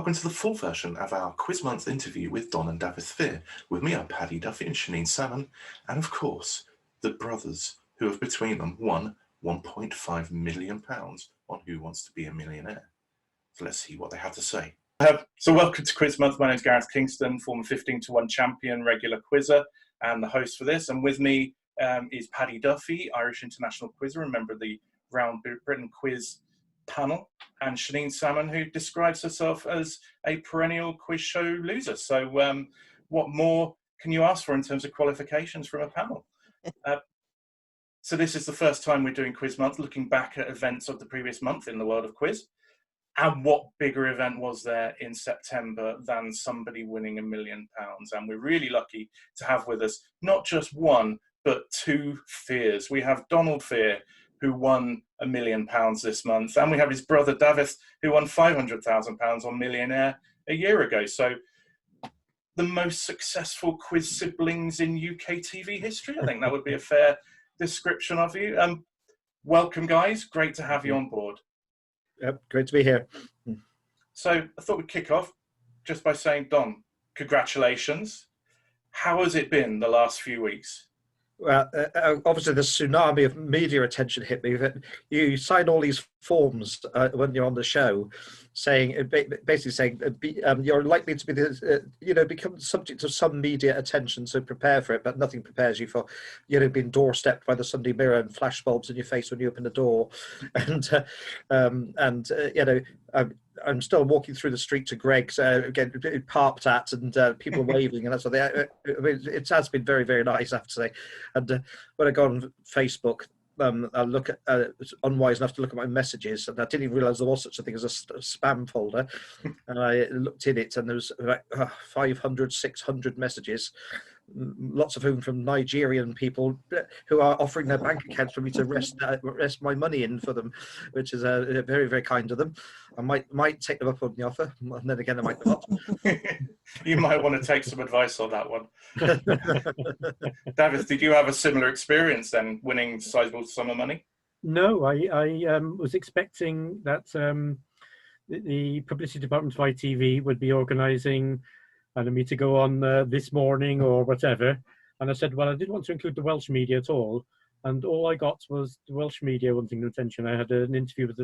welcome to the full version of our Quiz Month interview with Don and Davyth. With me are Paddy Duffy and Shanine Salmon, and of course, the brothers who have between them won £1.5 million on Who Wants to Be a Millionaire. So let's see what they have to say. So welcome to Quiz Month. My name is Gareth Kingston, former 15-to-1 champion, regular quizzer, and the host for this. And with me is Paddy Duffy, Irish international quizzer, and member of the Round Britain Quiz panel, and Shanine Salmon, who describes herself as a perennial quiz show loser. So what more can you ask for in terms of qualifications from a panel? So this is the first time we're doing Quiz Month, looking back at events of the previous month in the world of quiz. And what bigger event was there in September than somebody winning £1 million? And we're really lucky to have with us not just one, but two Fears. We have Donald Fear, who won £1 million this month, and we have his brother Davyth, who won £500,000 on Millionaire a year ago. So the most successful quiz siblings in UK TV history. I think that would be a fair description of you. Welcome, guys. Great to have you on board. Yep, great to be here. So I thought we'd kick off just by saying, Don, congratulations. How has it been the last few weeks? Well, obviously the tsunami of media attention hit me. You sign all these forms when you're on the show, saying basically saying you're likely to be become subject to some media attention, so prepare for it. But nothing prepares you for being doorstepped by the Sunday Mirror and flashbulbs in your face when you open the door, I'm still walking through the street to Greg's, getting parked at, and people waving, and that's what it has been very, very nice, I have to say. And when I go on Facebook, I look at, unwise enough to look at my messages, and I didn't even realise there was such a thing as a spam folder. And I looked in it, and there was about 500, 600 messages, lots of whom from Nigerian people who are offering their bank accounts for me to rest my money in for them, which is very, very kind of them. I might take them up on the offer, and then again I might not. You might want to take some advice on that one. Davyth, did you have a similar experience then, winning sizable sum of money? No, I was expecting that the publicity department of ITV would be organising me to go on This Morning or whatever, and I said, well, I didn't want to include the Welsh media at all, and all I got was the Welsh media wanting attention. I had an interview with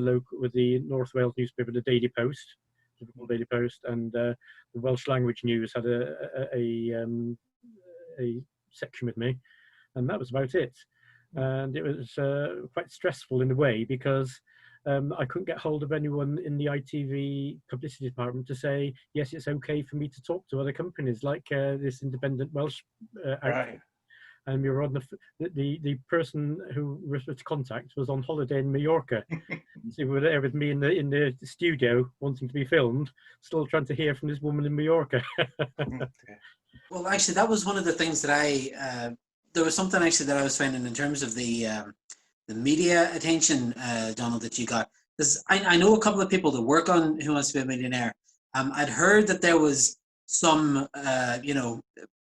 the North Wales newspaper, the Daily Post, Liverpool Daily Post, and the Welsh Language News had a section with me, and that was about it. And it was quite stressful in a way, because I couldn't get hold of anyone in the ITV publicity department to say, yes, it's okay for me to talk to other companies like this independent Welsh outfit. Right. And we were on the person who was to contact was on holiday in Mallorca. So we were there with me in the studio wanting to be filmed, still trying to hear from this woman in Mallorca. Well, actually, that was one of the things that there was something actually that I was finding in terms of the media attention, Donald, that you got. Because I know a couple of people that work on Who Wants to Be a Millionaire. I'd heard that there was some,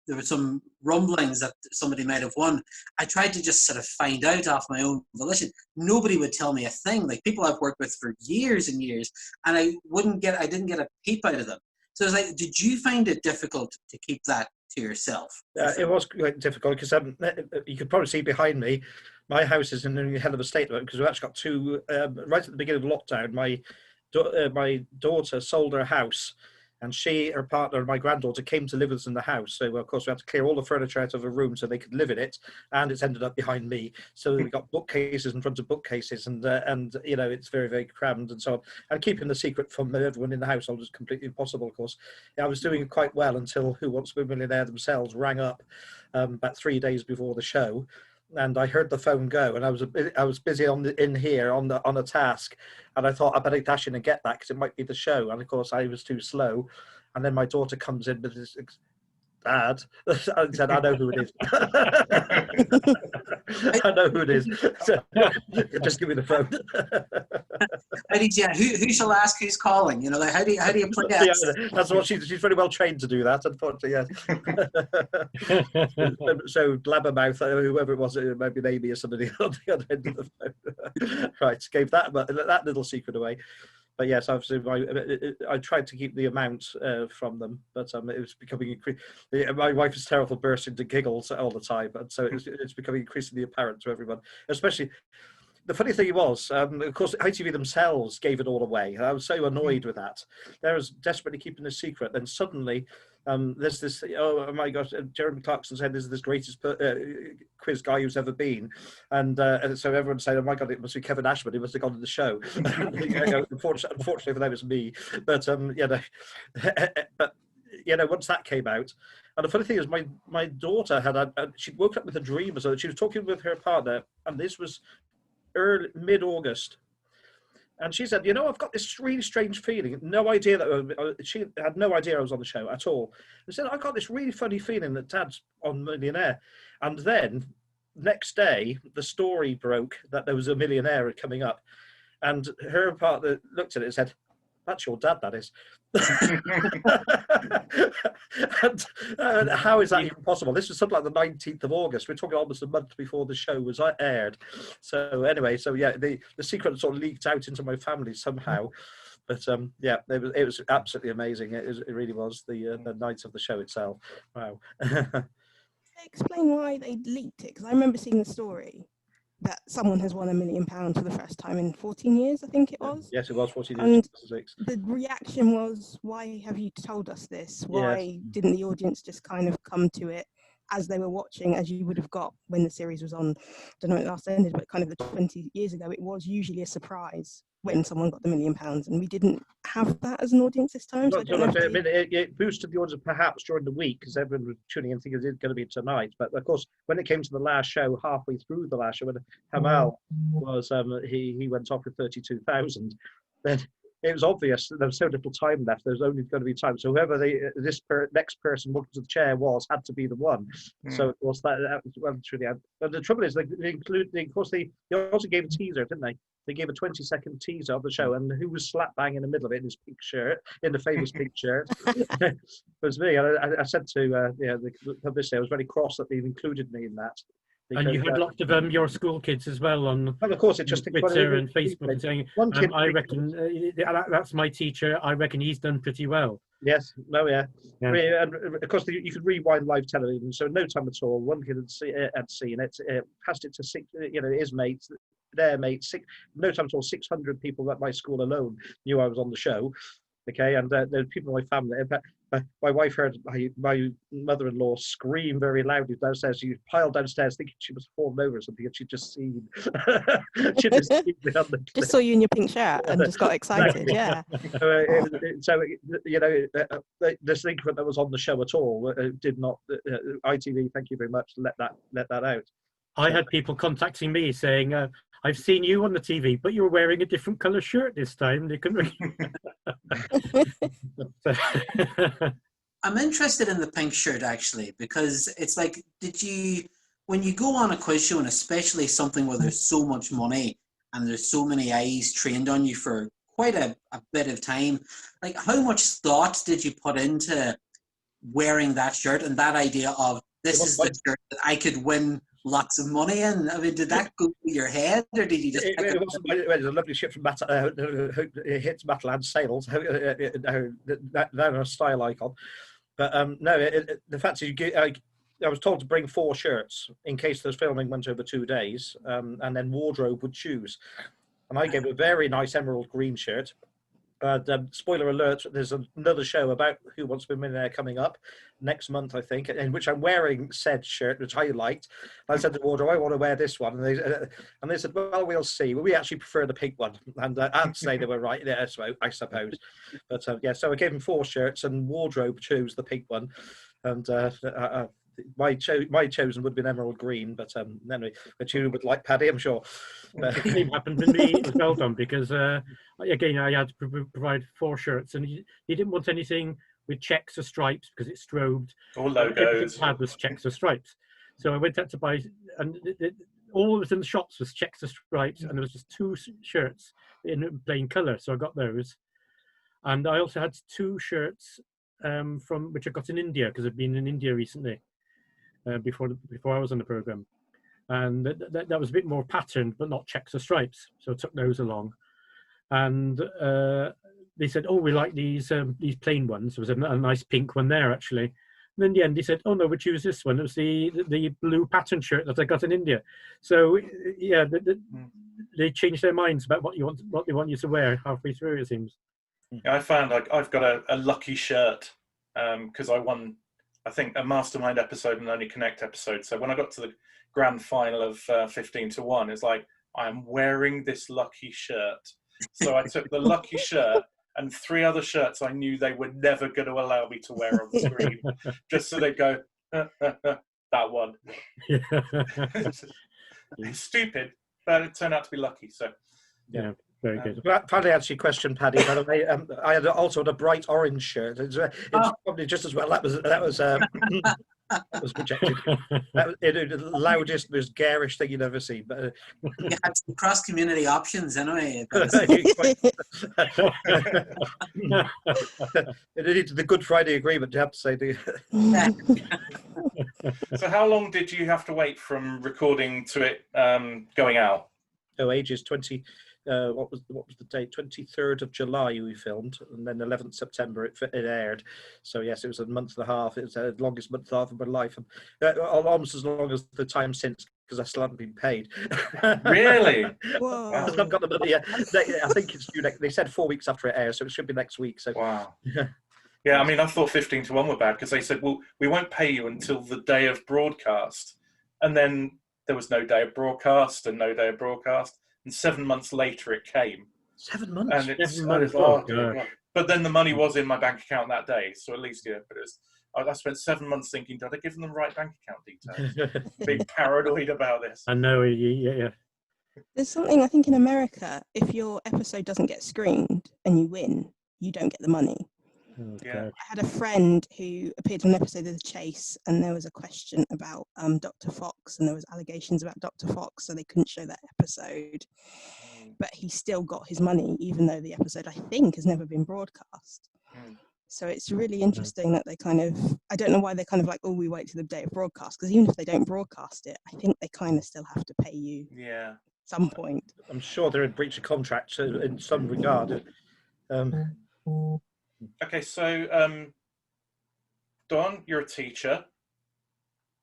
there were some rumblings that somebody might have won. I tried to just sort of find out off my own volition. Nobody would tell me a thing. Like people I've worked with for years and years, and I didn't get a peep out of them. So I was like, did you find it difficult to keep that to yourself? It was quite difficult, because you could probably see behind me, my house is in a hell of a state because we've actually got two, right at the beginning of lockdown, my daughter sold her house, and her partner and my granddaughter came to live with us in the house. So of course we had to clear all the furniture out of a room so they could live in it, and it's ended up behind me. So we got bookcases in front of bookcases, and it's very, very crammed and so on. And keeping the secret from everyone in the household is completely impossible, of course. I was doing quite well until Who Wants to Be a Millionaire themselves rang up about 3 days before the show. And I heard the phone go, and I was busy in here on a task, and I thought I better dash in and get that because it might be the show. And of course I was too slow, and then my daughter comes in with this, Dad, I said, I know who it is. I know who it is. So, just give me the phone. Who shall ask who's calling? Like how do you play that? Yeah, that's what she's very well trained to do that, unfortunately, yes. So Blabbermouth, whoever it was, it might be Amy or somebody on the other end of the phone. Right, gave that little secret away. But yes, obviously, I tried to keep the amount from them, but it was becoming my wife is terrible, burst into giggles all the time, and so it's becoming increasingly apparent to everyone. Especially, the funny thing was, of course, ITV themselves gave it all away. I was so annoyed with that. They was desperately keeping a secret. Then suddenly, there's this. Oh my gosh! Jeremy Clarkson said this is the greatest quiz guy who's ever been, and so everyone said, "Oh my God, it must be Kevin Ashman. He must have gone to the show." Unfortunately for them, it's me. But but once that came out, and the funny thing is, my daughter she'd woken up with a dream, so she was talking with her partner, and this was mid-August, and she said, I've got this really strange feeling. No idea that she had no idea I was on the show at all. She said, I got this really funny feeling that Dad's on Millionaire. And then next day, the story broke that there was a Millionaire coming up, and her partner looked at it and said, "That's your dad, that is." and how is that even possible? This was something like the 19th of August. We're talking almost a month before the show was aired. So anyway, the secret sort of leaked out into my family somehow. But it was absolutely amazing. It really was the night of the show itself. Wow. Explain why they leaked it, because I remember seeing the story that someone has won £1 million for the first time in 14 years, I think it was. Yes, it was 14 years. And the reaction was, why have you told us this? Why didn't the audience just kind of come to it as they were watching, as you would have got when the series was on? I don't know when it last ended, but kind of the 20 years ago, it was usually a surprise when someone got the £1 million, and we didn't have that as an audience this time. So it boosted the audience perhaps during the week because everyone was tuning in thinking it's going to be tonight. But of course, when it came to the last show, halfway through the last show, when Hamal was he went off with 32,000, then it was obvious that there was so little time left. There was only going to be time. So whoever next person walking to the chair had to be the one. So of course that was well truly. But the trouble is, they also gave a teaser, didn't they? They gave a 20-second teaser of the show, and who was slap bang in the middle of it in his pink shirt, in the famous pink shirt? It was me. I said to the publicity, I was very cross that they've included me in that. Because, and you had lots of your school kids as well on of course, it just Twitter and Facebook and saying, I reckon that's my teacher. I reckon he's done pretty well. Yes, and of course you could rewind live television. So in no time at all, one kid had seen it, passed it to six, his mates, their mates. No time at all, 600 people at my school alone knew I was on the show. Okay, and there were people in my family. My wife heard my mother-in-law scream very loudly downstairs. She piled downstairs thinking she was falling over or something, and she'd just seen. Just saw you in your pink shirt and just got excited. Yeah. So the secret that was on the show at all did not. ITV, thank you very much. Let that out. I had people contacting me saying, I've seen you on the TV, but you're wearing a different colour shirt this time. They couldn't. I'm interested in the pink shirt, actually, because it's like, when you go on a quiz show, and especially something where there's so much money and there's so many eyes trained on you for quite a bit of time, like how much thought did you put into wearing that shirt and that idea of this is the shirt that I could win lots of money in? I mean, did that go through your head, or did you just? It was a lovely ship from it hits Matalan Sales. They're a style icon, but the fact is, I was told to bring 4 shirts in case the filming went over 2 days, and then wardrobe would choose, and I gave a very nice emerald green shirt. Spoiler alert, there's another show about Who Wants to Be a Millionaire coming up next month, I think, in which I'm wearing said shirt, which I liked. I said to the wardrobe, I want to wear this one. And they said, well, we'll see. Well, we actually prefer the pink one. And I'd say they were right there, so I suppose. But so I gave them 4 shirts, and wardrobe chose the pink one. And my chosen would have been emerald green, but anyway, but you would like Paddy, I'm sure. The same happened to me as well, Don, because again I had to provide 4 shirts, and he didn't want anything with checks or stripes because it strobed. Or logos. Everything had was checks or stripes. So I went out to buy, and all that was in the shops was checks or stripes, and there was just 2 shirts in plain colour, so I got those. And I also had 2 shirts from which I got in India, because I've been in India recently. Before I was on the programme, and that was a bit more patterned, but not checks or stripes, so I took those along. and they said, "Oh, we like these plain ones." There was a nice pink one there, actually. And in the end, he said, "Oh no, we choose this one. It was the blue pattern shirt that I got in India." So yeah, they changed their minds about what they want you to wear halfway through, it seems. I found I've got a lucky shirt because I won, I think, a Mastermind episode and Only Connect episode. So when I got to the grand final of 15-1, it's like, I'm wearing this lucky shirt. So I took the lucky shirt and 3 other shirts I knew they were never going to allow me to wear on the screen, just so they'd go, that one. It's stupid, but it turned out to be lucky. So yeah, very good. Paddy answered your question, Paddy. By the way, I had also had a bright orange shirt. It's probably just as well. That was rejected. That was the loudest, most garish thing you'd ever seen. But you had some cross-community options anyway. It needed the Good Friday Agreement, you have to say. So how long did you have to wait from recording to it going out? Oh, ages. 20. What was the date? 23rd of July we filmed, and then 11th September it aired. So yes, it was a month and a half. It was the longest month and a half of my life, and almost as long as the time since, because I still haven't been paid. Really? Whoa. I've not got the money yet. I think it's due next. They said 4 weeks after it airs, so it should be next week. So Wow. Yeah, I mean, I thought 15-1 were bad because they said, well, we won't pay you until the day of broadcast, and then there was no day of broadcast and no day of broadcast. And 7 months later, it came. 7 months. And it's, 7 months. but then the money was in my bank account that day, so at least But it was. I spent 7 months thinking, did I give them the right bank account details? Being paranoid about this. I know. Yeah. There's something, I think, in America, if your episode doesn't get screened and you win, you don't get the money. Yeah. I had a friend who appeared on an episode of The Chase, and there was a question about Dr. Fox, and there was allegations about Dr. Fox, so they couldn't show that episode. But he still got his money, even though the episode, I think, has never been broadcast. So it's really interesting that they kind of, I don't know why they're kind of like, oh, we wait till the day of broadcast, because even if they don't broadcast it, I think they kind of still have to pay you at some point. I'm sure they're in breach of contract in some regard. Okay, so Don, you're a teacher.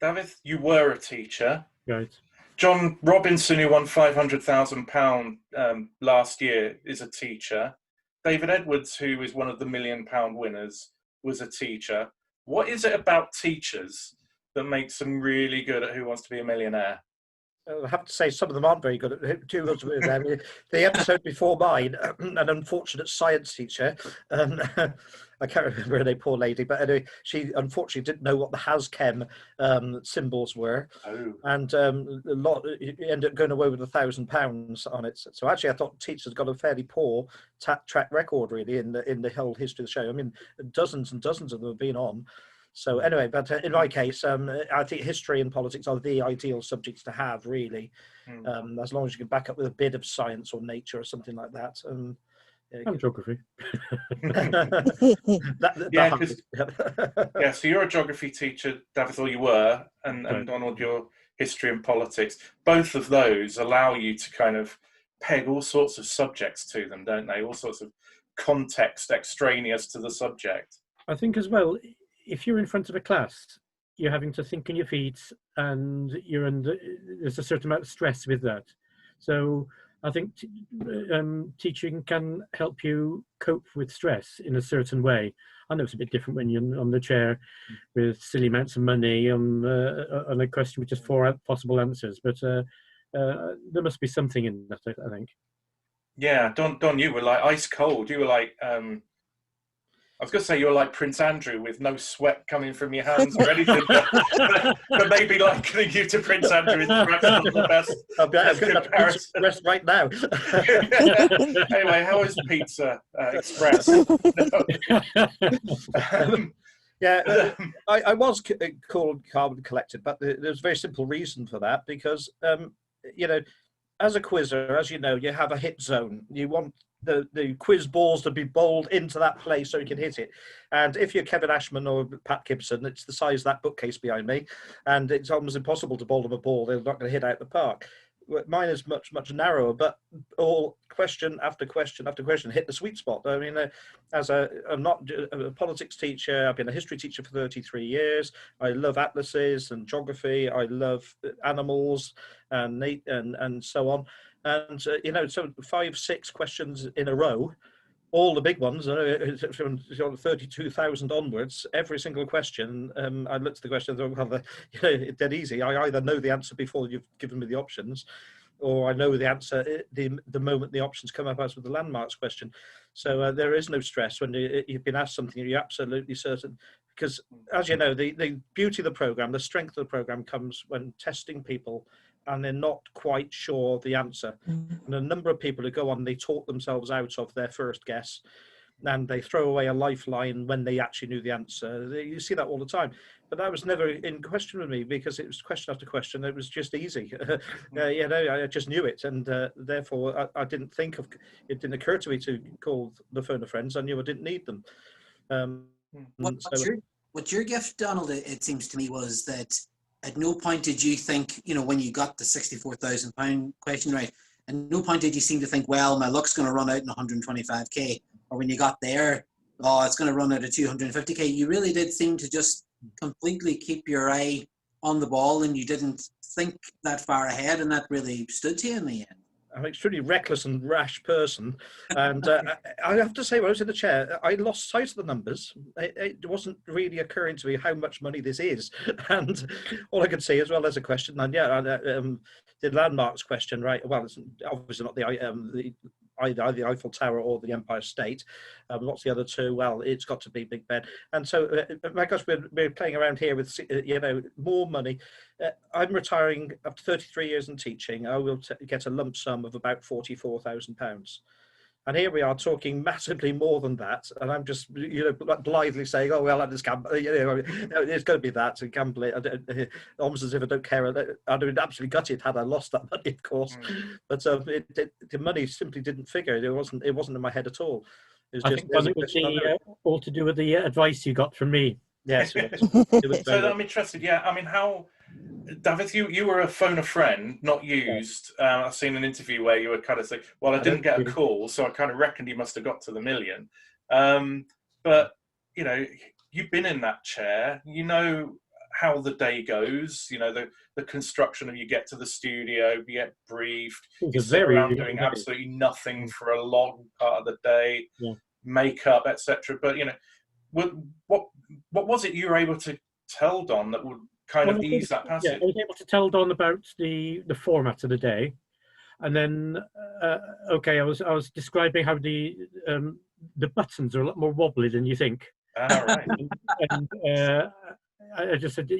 Davyth, you were a teacher. Right. John Robinson, who won £500,000 last year, is a teacher. David Edwards, who is one of the £1 million winners, was a teacher. What is it about teachers that makes them really good at Who Wants to Be a Millionaire? I have to say some of them aren't very good at it. The episode before mine, an unfortunate science teacher, I can't remember her name, poor lady, but anyway, she unfortunately didn't know what the HasChem symbols were, and ended up going away with £1,000 on it. So actually, I thought teachers got a fairly poor track record really in the whole history of the show. I mean, dozens and dozens of them have been on. So anyway, but in my case, I think history and politics are the ideal subjects to have, really, as long as you can back up with a bit of science or nature or something like that. And geography. So you're a geography teacher, Davyth, or you were, and Donald, your history and politics. Both of those allow you to kind of peg all sorts of subjects to them, don't they? All sorts of context extraneous to the subject. I think as well, if you're in front of a class, you're having to think on your feet, and there's a certain amount of stress with that. So I think teaching can help you cope with stress in a certain way. I know it's a bit different when you're on the chair with silly amounts of money on a question with just 4 possible answers, but there must be something in that, I think. Yeah, Don, you were like ice cold. You were like... I was going to say you were like Prince Andrew with no sweat coming from your hands or anything, but maybe likening you to Prince Andrew is perhaps not the best. I'm going to rest right now. Anyway, how is Pizza Express? I was called calm and collected, but there's a very simple reason for that, because, as a quizzer, as you know, you have a hit zone. You want the quiz balls to be bowled into that place so you can hit it. And if you're Kevin Ashman or Pat Gibson, it's the size of that bookcase behind me, and it's almost impossible to bowl them a ball. They're not going to hit out the park. Mine is much narrower, but all question after question after question hit the sweet spot. I mean, I'm not a politics teacher. I've been a history teacher for 33 years. I love atlases and geography. I love animals and so on. And so 5-6 questions in a row. All the big ones, from 32,000 onwards, every single question, I looked at the question and thought, well, it's dead easy. I either know the answer before you've given me the options, or I know the answer the moment the options come up, as with the landmarks question. So there is no stress when you've been asked something you're absolutely certain. Because, as you know, the beauty of the programme, the strength of the programme comes when testing people and they're not quite sure the answer. And a number of people who go on, they talk themselves out of their first guess, and they throw away a lifeline when they actually knew the answer. You see that all the time. But that was never in question with me, because it was question after question. It was just easy. I just knew it. And therefore, I didn't think of, it didn't occur to me to call the phone of friends. I knew I didn't need them. What's your gift, Donald, it seems to me, was that at no point did you think, when you got the £64,000 question right, at no point did you seem to think, well, my luck's going to run out in 125k, or when you got there, oh, it's going to run out at 250k. You really did seem to just completely keep your eye on the ball, and you didn't think that far ahead, and that really stood to you in the end. I'm an extremely reckless and rash person, and I have to say, when I was in the chair, I lost sight of the numbers. It wasn't really occurring to me how much money this is, and all I could see, as well as a question, and the landmarks question, right? Well, it's obviously not either the Eiffel Tower or the Empire State. What's the other two? Well, it's got to be Big Ben. And so, my gosh, we're playing around here with more money. I'm retiring after 33 years in teaching. I will get a lump sum of about £44,000. And here we are talking massively more than that, and I'm just, blithely saying, "Oh well, I just gamble. It's going to be that and gamble it." Almost as if I don't care. I'd have been absolutely gutted had I lost that money, of course. But the money simply didn't figure. It wasn't in my head at all. It was it was all to do with the advice you got from me. Yes, it was. So I'm interested. Yeah, I mean, how, Davyth, you were a phone a friend, not used. I've seen an interview where you would kind of say, well, I didn't get a call, so I kind of reckoned you must have got to the million. But, you've been in that chair. You know how the day goes. The construction of, you get to the studio, you get briefed, you sit around doing absolutely nothing for a long part of the day, makeup, etc. But, what was it you were able to tell Don that would kind of ease that passage? Yeah, I was able to tell Don about the format of the day, and then I was describing how the buttons are a lot more wobbly than you think. Right. and I just said,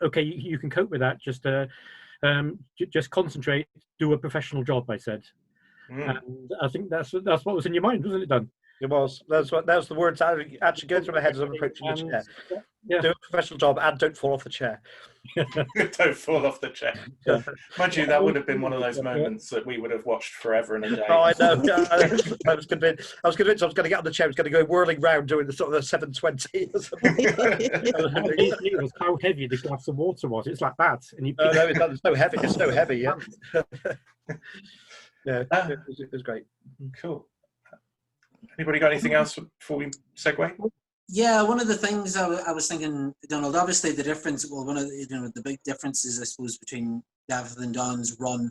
okay, you can cope with that. Just concentrate, do a professional job, I said. And I think that's what was in your mind, wasn't it, Don? It was. That's the words actually go through my head as I'm approaching the chair. Yeah. Do a professional job and don't fall off the chair. Don't fall off the chair. Yeah. Mind you, that would have been one of those moments that we would have watched forever and a day. Oh, I know. I was convinced I was going to get on the chair. I was going to go whirling round doing the sort of the 720 or something. How heavy the glass of water was. It's like that. And it's so heavy. It's so heavy. Yeah. Yeah. It was great. Cool. Anybody got anything else before we segue? Yeah, one of the things I was thinking, Donald, obviously the difference, well, one of the big differences, I suppose, between Davyth and Don's run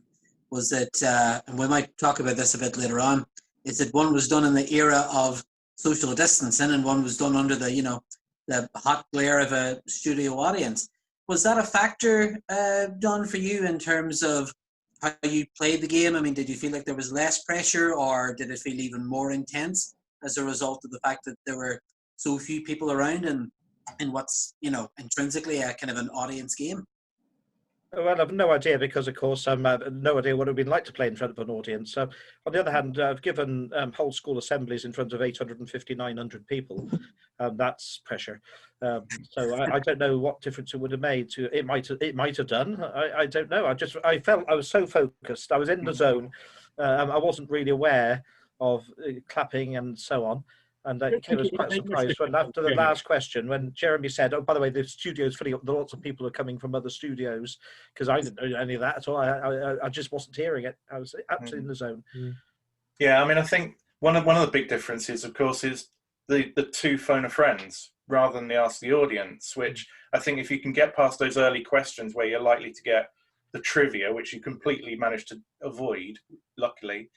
was that, and we might talk about this a bit later on, is that one was done in the era of social distancing and one was done under the hot glare of a studio audience. Was that a factor, Don, for you in terms of how you played the game? I mean, did you feel like there was less pressure, or did it feel even more intense as a result of the fact that there were so few people around and what's, intrinsically a kind of an audience game? Well, I've no idea because, of course, I have no idea what it would be like to play in front of an audience. On the other hand, I've given whole school assemblies in front of 850, 900 people. That's pressure. So I don't know what difference it would have made. It might have done. I don't know. I felt I was so focused. I was in the zone. I wasn't really aware of clapping and so on. And I was quite surprised when after the last question, when Jeremy said, "Oh, by the way, the studio's filling up. Lots of people are coming from other studios," because I didn't know any of that at all. I just wasn't hearing it. I was absolutely in the zone. Yeah, I mean, I think one of the big differences, of course, is the two phone a friends rather than the ask the audience. Which I think if you can get past those early questions where you're likely to get the trivia, which you completely managed to avoid, luckily,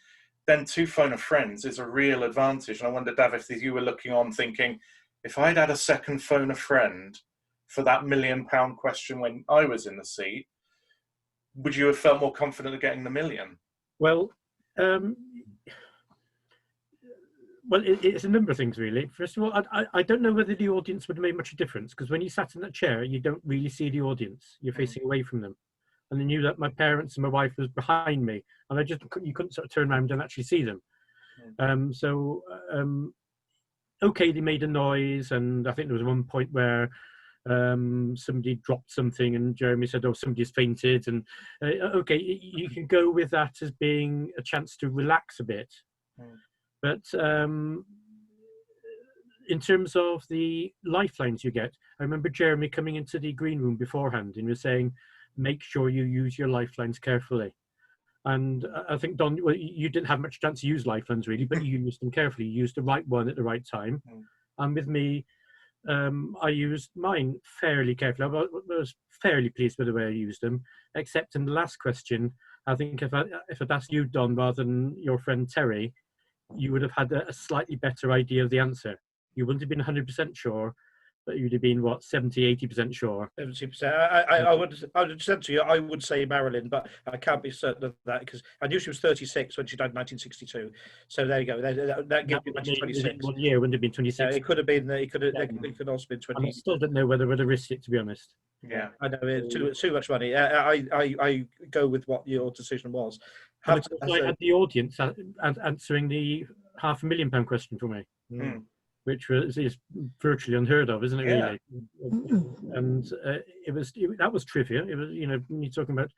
then two phone a friends is a real advantage. And I wonder, Davyth, if you were looking on thinking, if I'd had a second phone a friend for that £1 million question when I was in the seat, would you have felt more confident of getting the million? Well, it's a number of things, really. First of all, I don't know whether the audience would have made much difference, because when you sat in that chair, you don't really see the audience. You're facing away from them. And I knew that my parents and my wife was behind me, and you couldn't sort of turn around and actually see them. Okay, they made a noise, and I think there was one point where somebody dropped something, and Jeremy said, "Oh, somebody's fainted," and okay, you can go with that as being a chance to relax a bit. But in terms of the lifelines you get, I remember Jeremy coming into the green room beforehand and was saying, make sure you use your lifelines carefully. And I think, Don, well, you didn't have much chance to use lifelines, really, but you used them carefully. You used the right one at the right time. And with me, I used mine fairly carefully. I was fairly pleased with the way I used them, except in the last question. I think if I'd asked you, Don, rather than your friend Terry, you would have had a slightly better idea of the answer. You wouldn't have been 100% sure, but you'd have been, what, 70, 80% sure? 70%. I would have said to you, I would say Marilyn, but I can't be certain of that, because I knew she was 36 when she died in 1962. So there you go. That gives you 1926. 1 year wouldn't have been 26. It could have been. It could also been 20. And I still didn't know whether I would have risked it, to be honest. Yeah, I know it's too much money. I go with what your decision was. I had the audience answering the £500,000 question for me. Which is virtually unheard of, isn't it? Yeah. Really? And that was trivia. It was, you're talking about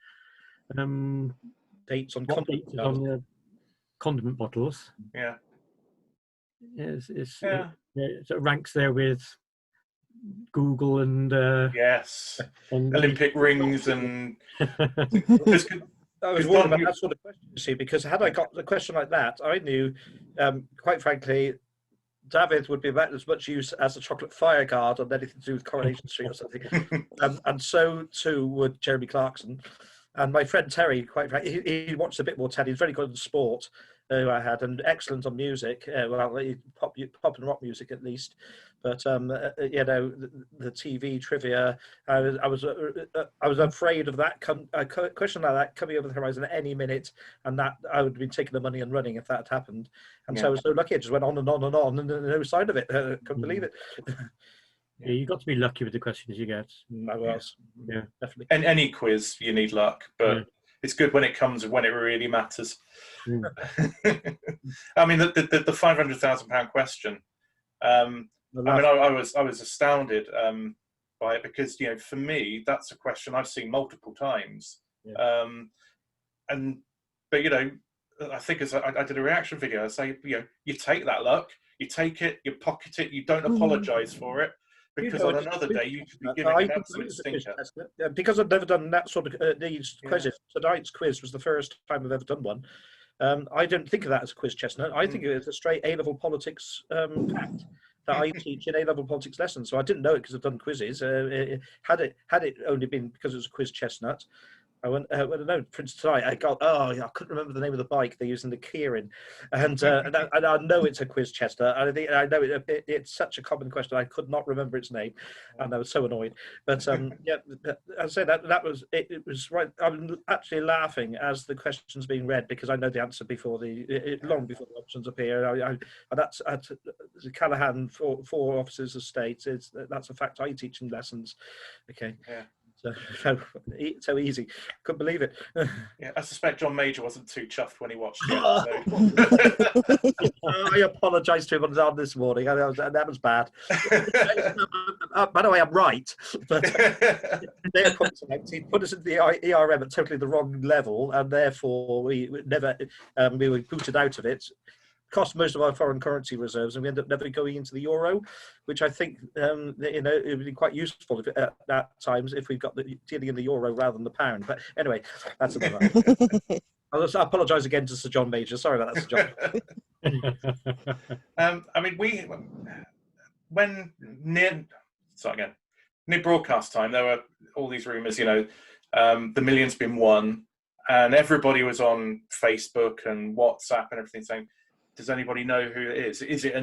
dates on condiment bottles. Yeah. It ranks there with Google and yes, and Olympic rings and. I was worried about that sort of question, you see, because had I got a question like that, I knew, quite frankly, Davyth would be about as much use as a chocolate fire guard on anything to do with Coronation Street or something. And so too would Jeremy Clarkson. And my friend Terry, quite frankly, he watched a bit more telly. He's very good in sport, who I had, and excellent on music. Pop and rock music at least. But the TV trivia, I was afraid of that a question like that coming over the horizon at any minute, and that I would have been taking the money and running if that had happened. And so I was so lucky; it just went on and on and on, and no sign of it. I couldn't believe it. Yeah, you got to be lucky with the questions you get. I was, yeah, definitely. And any quiz, you need luck, but it's good when it comes when it really matters. I mean, the £500,000 question. I was astounded by it, because for me that's a question I've seen multiple times. Yeah. But I think as I did a reaction video, I say you take that luck, you take it, you pocket it, you don't apologise for it. Because on another day you could be giving an absolute stinker. Because I've never done that sort of these quizzes. Tonight's quiz was the first time I've ever done one. I don't think of that as a quiz, Chestnut. I think of it as a straight A-level politics fact that I teach in A-level politics lessons. So I didn't know it because I've done quizzes. Had it only been because it was a quiz, Chestnut, I went, no, for instance, tonight I couldn't remember the name of the bike they're using, the Kieran, and I know it's a quiz, Chester. I know it's such a common question. I could not remember its name, and I was so annoyed. But I say that was it was right. I'm actually laughing as the question's being read, because I know the answer long before the options appear. And that's at Callaghan, four officers of state. That's a fact I teach in lessons. Okay. Yeah. So easy. Couldn't believe it. Yeah, I suspect John Major wasn't too chuffed when he watched it. I apologise to him on his arm this morning. That was bad. By the way, I'm right. But he put us in the ERM at totally the wrong level, and therefore we were booted out of it. cost most of our foreign currency reserves, and we end up never going into the euro, which I think it would be quite useful at times if we've got dealing in the euro rather than the pound. But anyway, that's another. I apologise again to Sir John Major. Sorry about that, Sir John. I mean, when near broadcast time, there were all these rumours, the million's been won, and everybody was on Facebook and WhatsApp and everything saying, does anybody know who it is? Is it a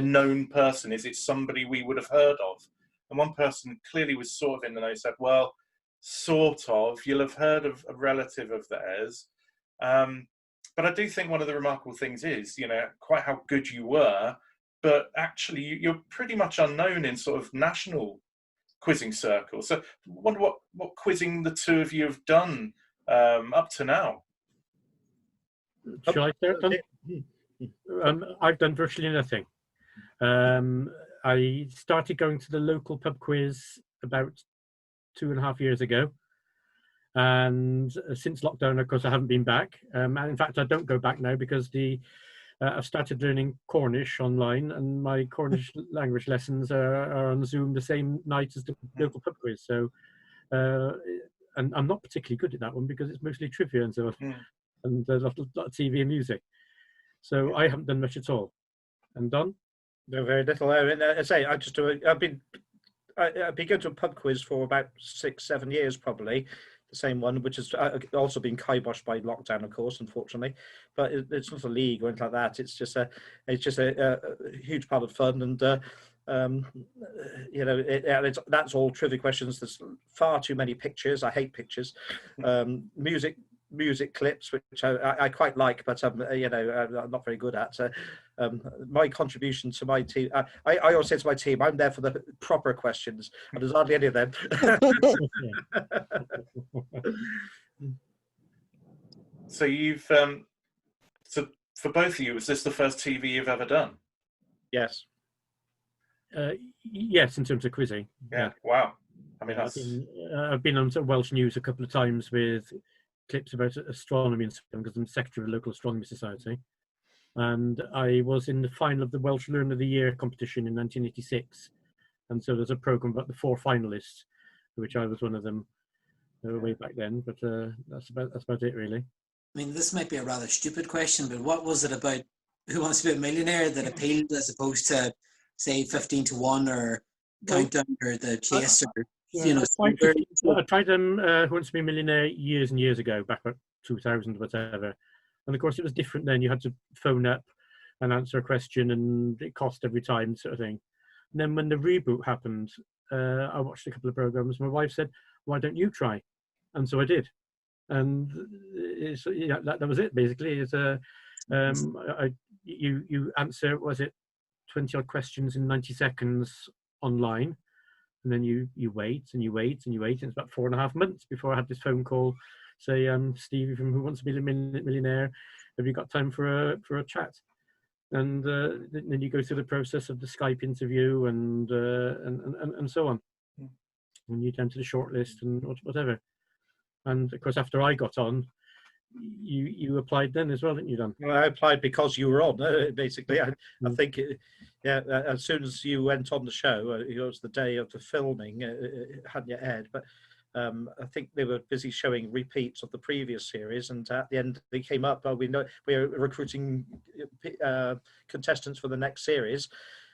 known person? Is it somebody we would have heard of? And one person clearly was sort of in the know, said, well, sort of, you'll have heard of a relative of theirs. But I do think one of the remarkable things is, quite how good you were, but actually you're pretty much unknown in sort of national quizzing circles. So I wonder what quizzing the two of you have done up to now. Shall I start then? I've done virtually nothing. I started going to the local pub quiz about 2.5 years ago. And since lockdown, of course, I haven't been back. And in fact, I don't go back now because I've started learning Cornish online, and my Cornish language lessons are on Zoom the same night as the local pub quiz. So, and I'm not particularly good at that one because it's mostly trivia and so on, and a lot of TV and music. So I haven't done much at all. And Don? No, very little. I say I've been going to a pub quiz for about 6-7 years probably. The same one, which has also been kiboshed by lockdown, of course, unfortunately. But it's not a league or anything like that. It's just a huge part of fun, and that's all trivia questions. There's far too many pictures. I hate pictures. Music clips, which I quite like, but I'm not very good at. My contribution to my team, I always say to my team, I'm there for the proper questions, and there's hardly any of them. So you've so for both of you, is this the first TV you've ever done? Yes. Yes, in terms of quizzing. Yeah. Wow. I mean, I've been on Welsh News a couple of times with clips about astronomy and stuff because I'm secretary of the local astronomy society, and I was in the final of the Welsh Learner of the Year competition in 1986, and so there's a program about the 4 finalists, which I was one of them way back then. But that's about it really. I mean, this might be a rather stupid question, but what was it about Who Wants to Be a Millionaire that appealed as opposed to, say, 15 to 1 or Countdown or The Chase? I tried them Who Wants to Be a Millionaire years and years ago, back at 2000, whatever. And of course, it was different then. You had to phone up and answer a question, and it cost every time, sort of thing. And then when the reboot happened, I watched a couple of programs. My wife said, "Why don't you try?" And so I did. And that was it basically. It's you answer, was it 20 odd questions in 90 seconds online, and then you wait and you wait and you wait, and it's about 4.5 months before I had this phone call, say, Stevie from Who Wants to Be a Millionaire, have you got time for a chat? And then you go through the process of the Skype interview and so on, and you down to the shortlist and whatever. And of course, after I got on, you applied then as well, didn't you, Dan? Well, I applied because you were on, basically. I think, as soon as you went on the show, it was the day of the filming, it hadn't yet aired, but I think they were busy showing repeats of the previous series, and at the end they came up, we know we're recruiting contestants for the next series.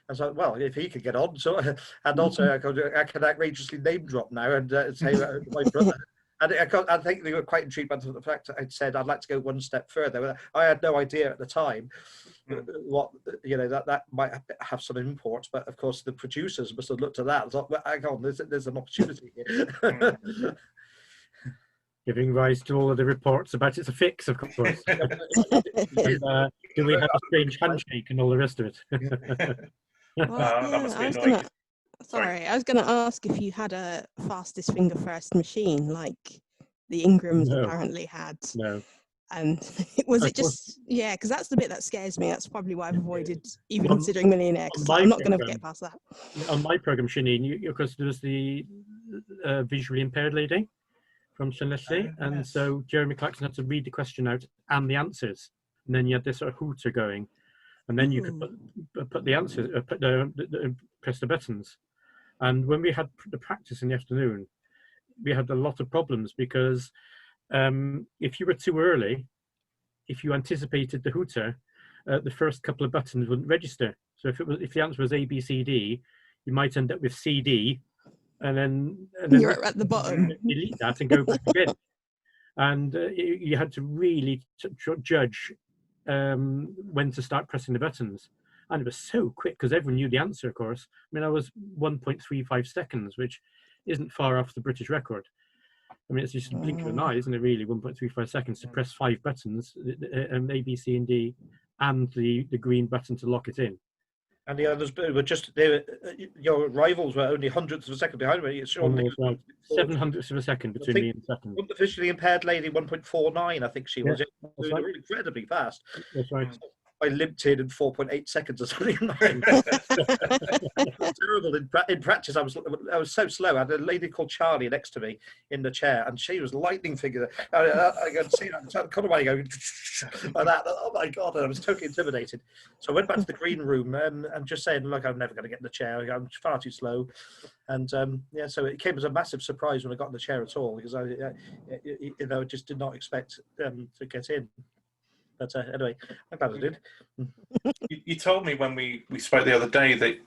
I was like, well, if he could get on, so, and also I can outrageously name drop now and say my brother. And I think they were quite intrigued by the fact that I'd said I'd like to go one step further. I had no idea at the time what that might have some import, but of course the producers must have looked at that and thought, well, hang on, there's an opportunity here. Giving rise to all of the reports about it's a fix, of course. Do we have a strange handshake and all the rest of it? That must be annoying. Sorry, I was going to ask if you had a fastest finger first machine like the Ingrams apparently had. No. And was it just, because that's the bit that scares me. That's probably why I've avoided even considering Millionaire, because I'm not going to get past that. On my program, Shanine, because there was the visually impaired lady from Shanley, and so Jeremy Clarkson had to read the question out and the answers. And then you had this sort of hooter going. and then you could put the answers, press the buttons. And when we had the practice in the afternoon, we had a lot of problems because if you were too early, if you anticipated the hooter, the first couple of buttons wouldn't register. So if the answer was A, B, C, D, you might end up with C, D, and then you're at the bottom. Delete that and go back again. And you had to really judge when to start pressing the buttons. And it was so quick because everyone knew the answer, of course. I mean, I was 1.35 seconds, which isn't far off the British record. I mean, it's just a blink of an eye, isn't it, really? 1.35 seconds to press 5 buttons, A, B, C, and D, and the green button to lock it in. And the others were just, your rivals were only hundredths of a second behind me. It's Sean Nichols, right. 700ths of a second between me and second. Visually impaired lady, 1.49, I think she was. That's right. Incredibly fast. That's right. I limped in 4.8 seconds or something. Terrible. In practice, I was so slow. I had a lady called Charlie next to me in the chair, and she was lightning figure. I could see that corner away going like that. Oh my god! And I was totally intimidated. So I went back to the green room and just saying, "Look, I'm never going to get in the chair. I'm far too slow." And so it came as a massive surprise when I got in the chair at all, because I just did not expect to get in. But anyway, I'm glad I did. You told me when we spoke the other day that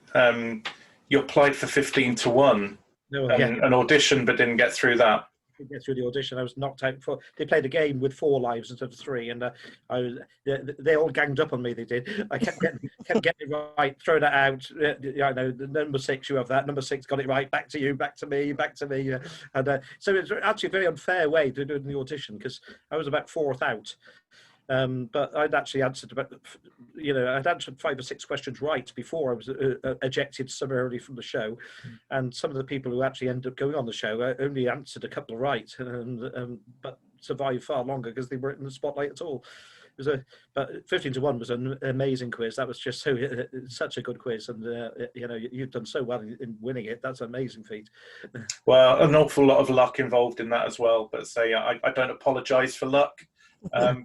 you applied for 15 to 1 an audition, but didn't get through that. Didn't get through the audition. I was knocked out before. They played a game with 4 lives instead of 3, and they all ganged up on me. They did. I kept getting it right, throw that out. I know the number 6, you have that. Number 6 got it right. Back to you. Back to me. Back to me. And so it's actually a very unfair way to do the audition, because I was about 4th out. But I'd actually answered I'd answered 5 or 6 questions right before I was ejected summarily from the show, and some of the people who actually ended up going on the show only answered a couple right, but survived far longer because they weren't in the spotlight at all. But 15 to 1 was an amazing quiz. That was just such a good quiz, and you've done so well in winning it. That's an amazing feat. Well, an awful lot of luck involved in that as well. But I don't apologise for luck.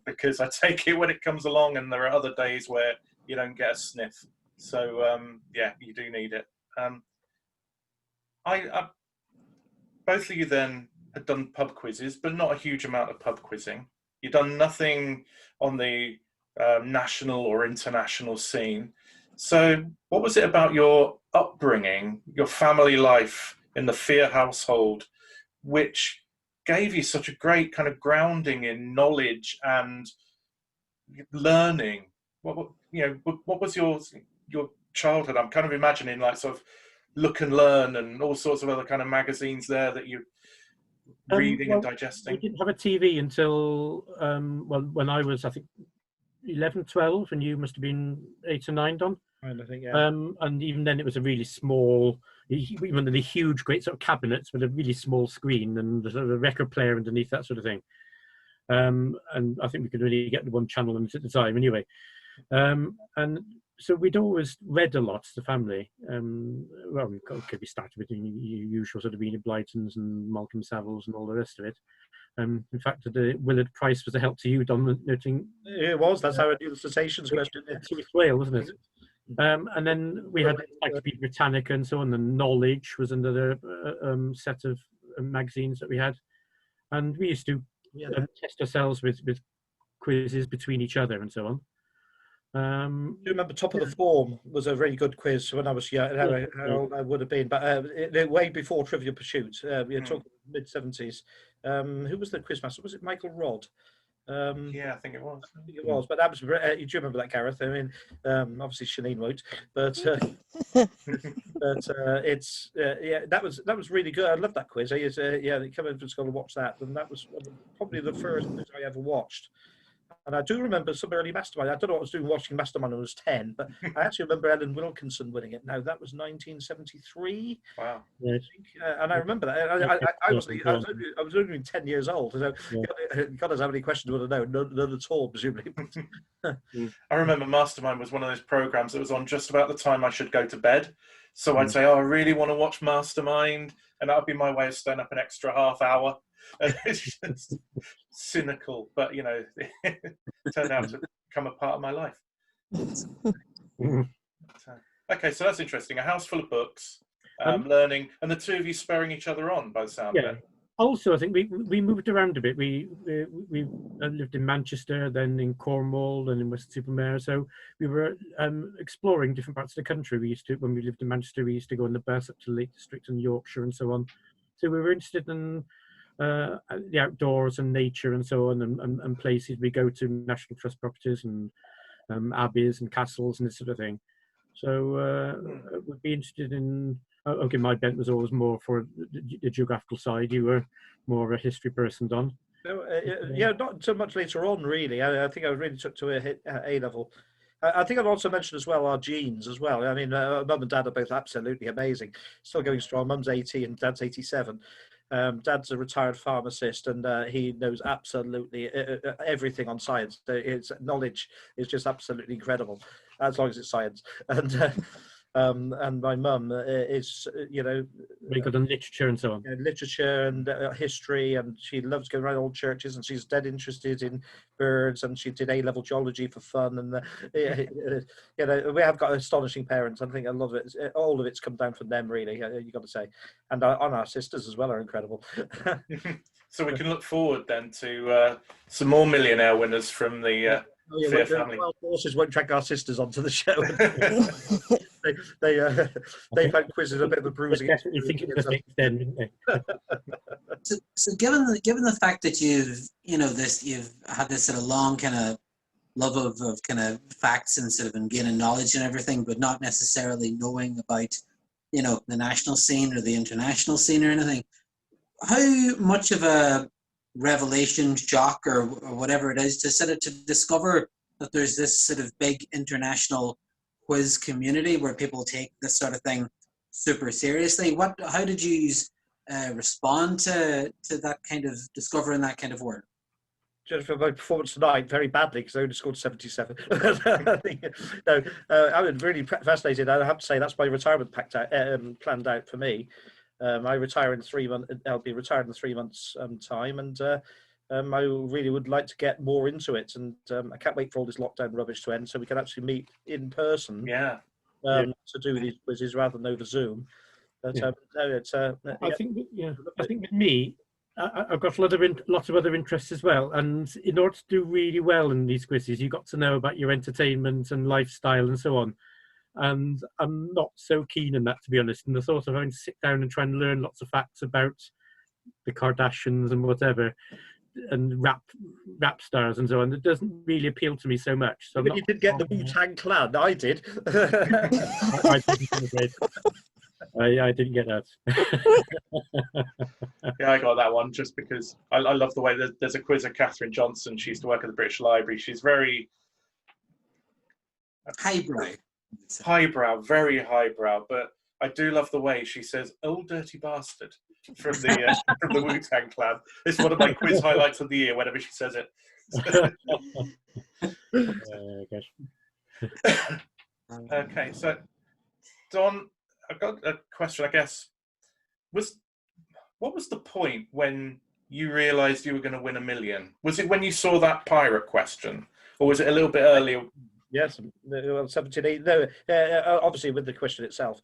Because I take it when it comes along, and there are other days where you don't get a sniff. So you do need it. Both of you then had done pub quizzes, but not a huge amount of pub quizzing. You've done nothing on the national or international scene. So what was it about your upbringing, your family life in the Fear household, which gave you such a great kind of grounding in knowledge and learning? What was your childhood? I'm kind of imagining like sort of Look and Learn and all sorts of other kind of magazines there that you're reading and digesting. We didn't have a TV until when I was, I think, 11, 12, and you must have been 8 or 9, Don. I think, yeah. And even then, it was a really small, even the huge, great sort of cabinets with a really small screen and a sort of a record player underneath, that sort of thing. And I think we could really get the one channel at the time, anyway. And so we'd always read a lot as a family. We started with the usual sort of Enid Blytons and Malcolm Savills and all the rest of it. In fact, Willard Price was a help to you, Don, noting. It was. That's how I do the cetaceans question. Toothed Whale, wasn't it? And then we had Encyclopedia Britannica and so on, and Knowledge was another set of magazines that we had. And we used to test ourselves with quizzes between each other and so on. I remember Top of the Form was a really good quiz when I was young. How old I would have been, but way before Trivial Pursuit. We're talking mid-70s. Who was the quizmaster? Was it Michael Rodd? I think it was. It was, but that was. Do you remember that, Gareth? I mean, obviously Shanine won't, but it's that was really good. I loved that quiz. They come in from school and watch that, and that was probably the first quiz I ever watched. And I do remember some early Mastermind. I don't know what I was doing watching Mastermind when I was 10, but I actually remember Ellen Wilkinson winning it. Now, that was 1973. Wow. Yeah. I think, and I remember that. I was only 10 years old. So God knows how many questions would I know. None at all, presumably. I remember Mastermind was one of those programs that was on just about the time I should go to bed. So I'd say, I really want to watch Mastermind. And that would be my way of staying up an extra half hour. And it's just cynical, but it turned out to become a part of my life. Okay, so that's interesting. A house full of books, learning, and the two of you spurring each other on by the sound of it. Also, I think we moved around a bit. We lived in Manchester, then in Cornwall, then in West-Supermare. So we were exploring different parts of the country. When we lived in Manchester, we used to go on the bus up to the Lake District and Yorkshire and so on. So we were interested in the outdoors and nature and so on, and places. We go to National Trust properties and abbeys and castles and this sort of thing. So we'd be interested in. Okay, my bent was always more for the geographical side. You were more of a history person, Don. No, yeah, not so much later on, really. I think I really took to A level. I think I'd also mention as well our genes as well. I mean, Mum and Dad are both absolutely amazing, still going strong. Mum's 80 and Dad's 87. Dad's a retired pharmacist, and he knows absolutely everything on science. His knowledge is just absolutely incredible, as long as it's science. And my mum is, very good on literature and so on. Literature and history, and she loves going around old churches, and she's dead interested in birds, and she did A-level geology for fun. And we have got astonishing parents. I think a lot of it, all of it's come down from them, really. You got to say, and our sisters as well are incredible. So we can look forward then to some more Millionaire winners from the. Family. Wild horses won't drag our sisters onto the show. they found quizzes a bit of a bruising. Definitely think it was then, didn't they? So given the fact that you've had this sort of long kind of love of kind of facts and sort of and gaining knowledge and everything, but not necessarily knowing about the national scene or the international scene or anything, how much of a revelation, shock, or whatever it is, to sort of to discover that there's this sort of big international quiz community where people take this sort of thing super seriously? How did you respond to that kind of discovering that kind of word? Just for my performance tonight, very badly, because I only scored 77. No, I was really fascinated. I have to say that's my retirement planned out for me. I retire in 3 months. I'll be retired in 3 months' time, and I really would like to get more into it. And I can't wait for all this lockdown rubbish to end, so we can actually meet in person. To do these quizzes rather than over Zoom. But no, it's. I think with me, I've got lots of other interests as well. And in order to do really well in these quizzes, you've got to know about your entertainment and lifestyle and so on. And I'm not so keen on that, to be honest. And the thought of having to sit down and try and learn lots of facts about the Kardashians and whatever, and rap stars and so on, it doesn't really appeal to me so much. So but you did get the Wu-Tang Clan. I did. I didn't, I didn't get that. Yeah, I got that one just because I love the way there's a quiz of Catherine Johnson. She used to work at the British Library. She's very highbrow, very highbrow, but I do love the way she says "old dirty bastard" from the from the Wu-Tang Clan. It's one of my quiz highlights of the year whenever she says it. Okay, so Don, I've got a question. I guess what was the point when you realised you were going to win $1 million? Was it when you saw that pirate question, or was it a little bit earlier? Yes, 17. No, obviously with the question itself,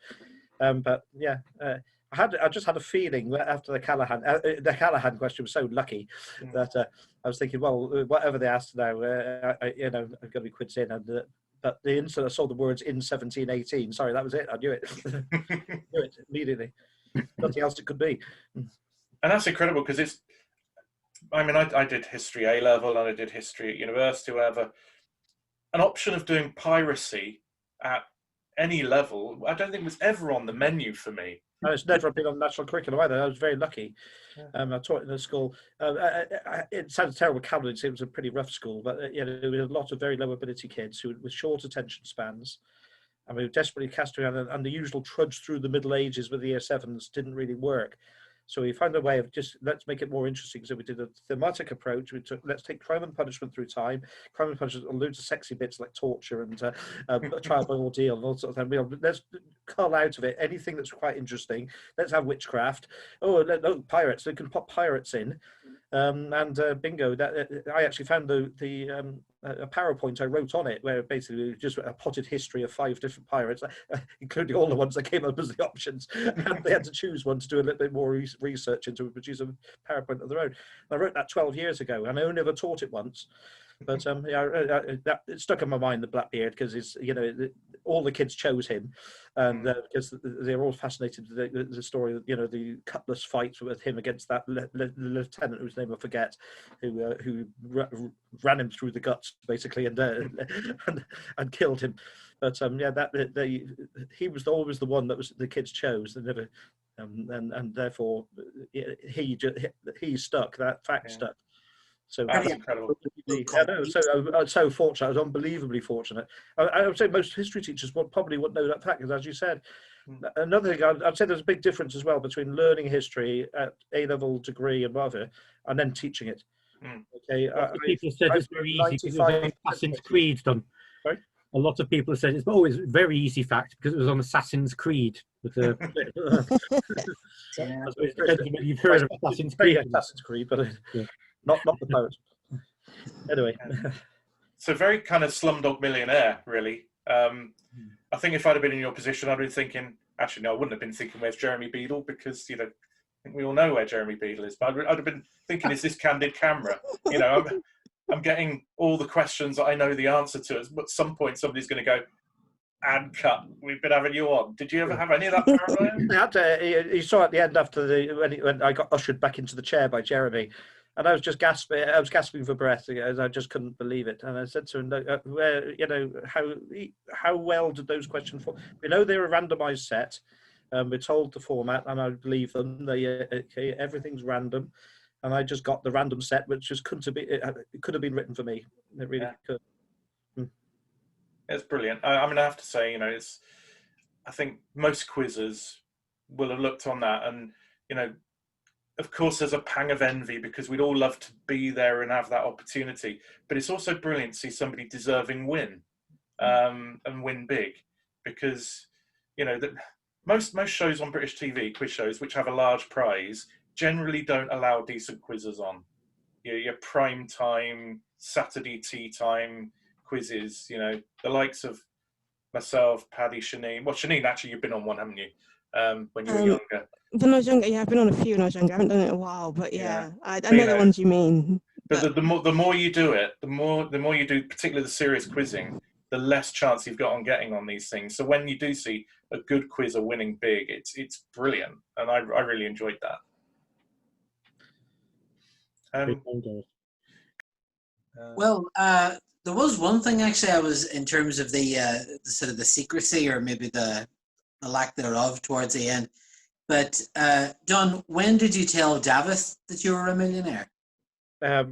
but yeah, I just had a feeling that after the Callahan question was so lucky that I was thinking, well, whatever they asked now, I'm going to be quids in, and but the instant I saw the words in 1718, sorry, that was it. I knew it. Knew it immediately. Nothing else it could be. And that's incredible because it's. I mean, I did history A level and I did history at university, whatever. An option of doing piracy at any level, I don't think was ever on the menu for me. No, it's never been on the national curriculum either. I was very lucky. I taught in a school. It sounds terrible, Cambridge. It was a pretty rough school, but there were a lot of very low ability kids with short attention spans, and we were desperately cast around. And the usual trudge through the Middle Ages with the Year 7s didn't really work. So we found a way of just let's make it more interesting. So we did a thematic approach. We took let's take crime and punishment through time. Crime and punishment alludes to sexy bits like torture and trial by ordeal and all sorts of things. Let's cull out of it anything that's quite interesting. Let's have witchcraft. No, pirates. They can pop pirates in. And bingo. That I actually found the a PowerPoint I wrote on it, where basically just a potted history of 5 different pirates, including all the ones that came up as the options, and they had to choose one to do a little bit more research into, produce a PowerPoint of their own. I wrote that 12 years ago, and I only ever taught it once. But that it stuck in my mind, the Blackbeard, because it's, you know, all the kids chose him, and because they're all fascinated with the story, you know, the cutlass fight with him against that lieutenant whose name I forget, who ran him through the guts basically, and killed him. But he was always the one that was the kids chose. They never, and therefore he stuck. That fact stuck. So that's incredible. So fortunate. I was unbelievably fortunate. I would say most history teachers probably wouldn't know that fact, because as you said, another thing I'd say there's a big difference as well between learning history at A-level degree and whatever, and then teaching it. Okay, people said it's very easy because it was on Assassin's Creed done. Sorry? A lot of people have said it's always very easy fact because it was on Assassin's Creed. But, you've heard of Assassin's Creed. Assassin's Creed, but not the pirates. Anyway. So very kind of Slumdog Millionaire, really. I think if I'd have been in your position, I'd have been thinking, actually, no, I wouldn't have been thinking, where's Jeremy Beadle? Because, you know, I think we all know where Jeremy Beadle is. But I'd have been thinking, is this candid camera? You know, I'm getting all the questions that I know the answer to. At some point, somebody's going to go, and cut. We've been having you on. Did you ever have any of that paranoia? You saw at the end after when I got ushered back into the chair by Jeremy. And I was just gasping. I was gasping for breath, and I just couldn't believe it. And I said to him, "Where, you know, how well did those questions fall? We know they're a randomised set. We're told the format, and I believe them. Everything's random, and I just got the random set, which just couldn't have been. It could have been written for me. It really could." It's brilliant. I mean, I have to say, you know, I think most quizzes will have looked on that, and you know. Of course, there's a pang of envy because we'd all love to be there and have that opportunity. But it's also brilliant to see somebody deserving win and win big, because you know that most shows on British TV, quiz shows, which have a large prize, generally don't allow decent quizzes on. Your prime time, Saturday tea time quizzes. You know, the likes of myself, Paddy, Shanine. Well, Shanine, actually, you've been on one, haven't you? When you were younger. When I was younger, yeah, I've been on a few when I was younger. I haven't done it in a while, but I know the ones you mean. But the more you do it, the more you do, particularly the serious quizzing, the less chance you've got on getting on these things. So when you do see a good quizzer winning big, it's brilliant, and I really enjoyed that. Well, there was one thing actually. I was in terms of the sort of the secrecy, or maybe the lack thereof towards the end. But John, when did you tell Davyth that you were a millionaire? I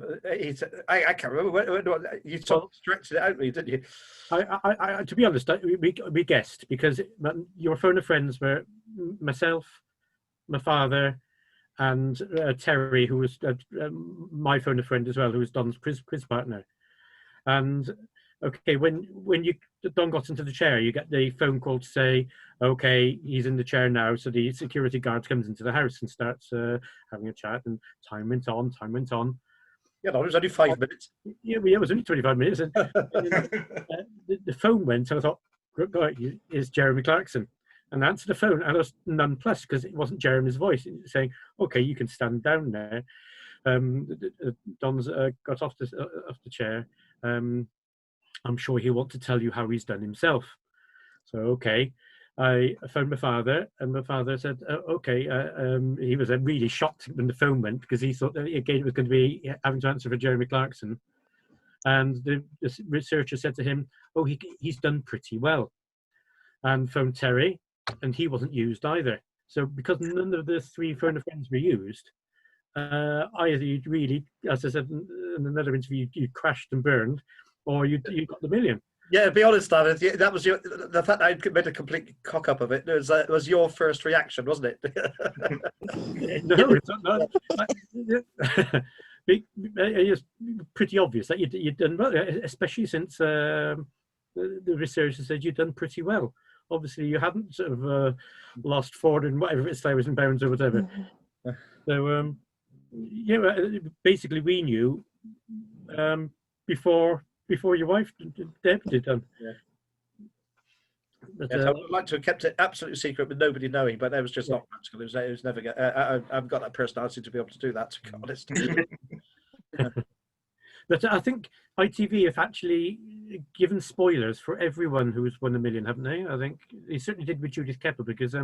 can't remember. You stretched it out, didn't you? I to be honest, we guessed, because your phone of friends were myself, my father, and Terry, who was my phone of friend as well, who was Don's quiz partner. And okay, when Don got into the chair, you get the phone call to say, okay, he's in the chair now. So the security guard comes into the house and starts having a chat, and time went on. Yeah, no, it was only 5 minutes. Yeah, it was only 25 minutes. And, the phone went, and I thought, God, it's Jeremy Clarkson. And I answered the phone, and I was nonplussed because it wasn't Jeremy's voice. It was saying, okay, you can stand down now. Don's got off the chair. I'm sure he'll want to tell you how he's done himself. So, okay. I phoned my father, and my father said, okay. He was really shocked when the phone went, because he thought that, again, it was going to be having to answer for Jeremy Clarkson. And the researcher said to him, oh, he's done pretty well. And phoned Terry, and he wasn't used either. So because none of the 3 phone of friends were used, either you really, as I said in another interview, you crashed and burned, or you got the million. Yeah, to be honest, Davyth, that was the fact I made a complete cock up of it. It was your first reaction, wasn't it? No, it's not. It's pretty obvious that you'd done well, especially since the researcher said you'd done pretty well. Obviously, you hadn't sort of lost 400 and whatever it's £1,000 or whatever. So, basically, we knew before before your wife, Deb, did. Yeah. But, Yes, I would like to have kept it absolutely secret with nobody knowing, but that was just not practical. It was never. I've got that personality to be able to do that. To be honest. But I think ITV have actually given spoilers for everyone who's won $1 million, haven't they? I think they certainly did with Judith Kepper, because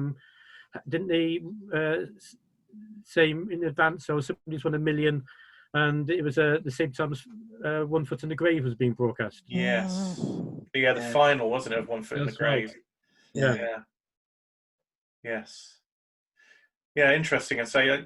didn't they say in advance, oh, somebody's won $1 million, and it was the same time as One Foot in the Grave was being broadcast. Yes. Yeah, the final, wasn't it, of One Foot in the Grave? Right. Yeah. Yes. Yeah, interesting. And so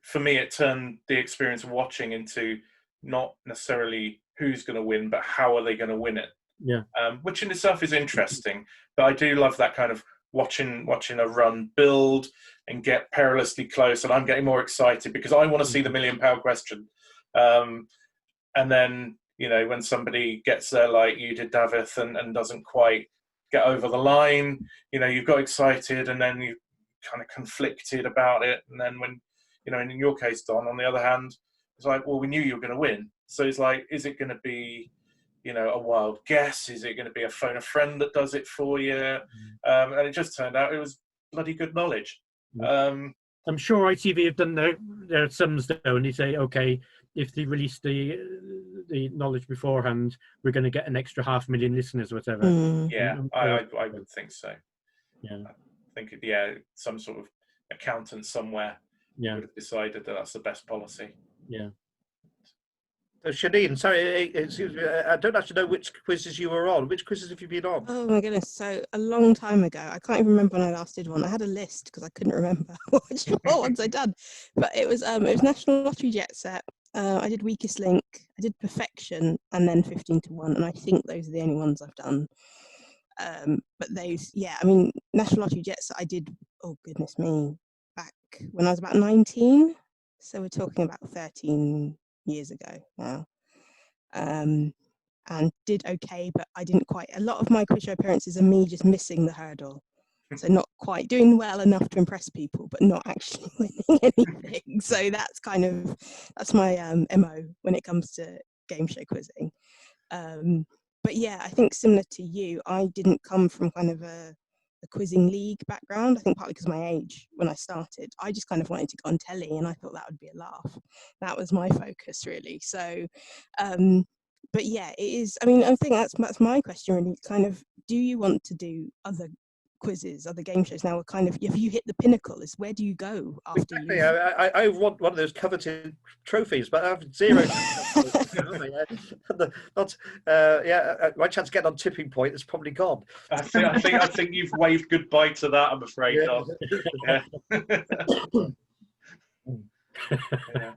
for me, it turned the experience of watching into not necessarily who's going to win, but how are they going to win it? Yeah. Which in itself is interesting. But I do love that kind of watching a run build and get perilously close. And I'm getting more excited because I want to see the £1 million question. And then, you know, when somebody gets there like you did, Davyth, and doesn't quite get over the line, you know, you've got excited and then you kind of conflicted about it. And then when, you know, and in your case, Don, on the other hand, it's like, well, we knew you were going to win. So it's like, is it going to be, you know, a wild guess? Is it going to be a phone a friend that does it for you? And it just turned out it was bloody good knowledge. I'm sure ITV have done their sums though, and they say, okay, if they release the knowledge beforehand, we're going to get an extra 500,000 listeners or whatever. Yeah, I would think so. Yeah, I think some sort of accountant somewhere would have decided that that's the best policy. Yeah. So Shanine, sorry, excuse me, I don't actually know which quizzes you were on. Which quizzes have you been on? Oh my goodness! So a long time ago, I can't even remember when I last did one. I had a list because I couldn't remember which ones I'd done. But it was National Lottery Jet Set. I did Weakest Link. I did Perfection, and then 15 to 1. And I think those are the only ones I've done. But those, I mean, National Lottery Jet Set, I did. Oh goodness me, back when I was about 19. So we're talking about 13 years ago now. And did okay, but I didn't quite. A lot of my quiz show appearances are me just missing the hurdle, so not quite doing well enough to impress people, but not actually winning anything. So that's my MO when it comes to game show quizzing. But yeah, I think similar to you, I didn't come from kind of a quizzing league background. I think partly because of my age when I started, I just kind of wanted to go on telly, and I thought that would be a laugh. That was my focus really. So. But yeah, it is. I mean, I think that's my question really. Kind of, do you want to do other quizzes, other game shows now? Kind of, if you hit the pinnacle, is where do you go after you? I want one of those coveted trophies, but I have zero. My chance of getting on Tipping Point is probably gone. I think you've waved goodbye to that. I'm afraid. Yeah.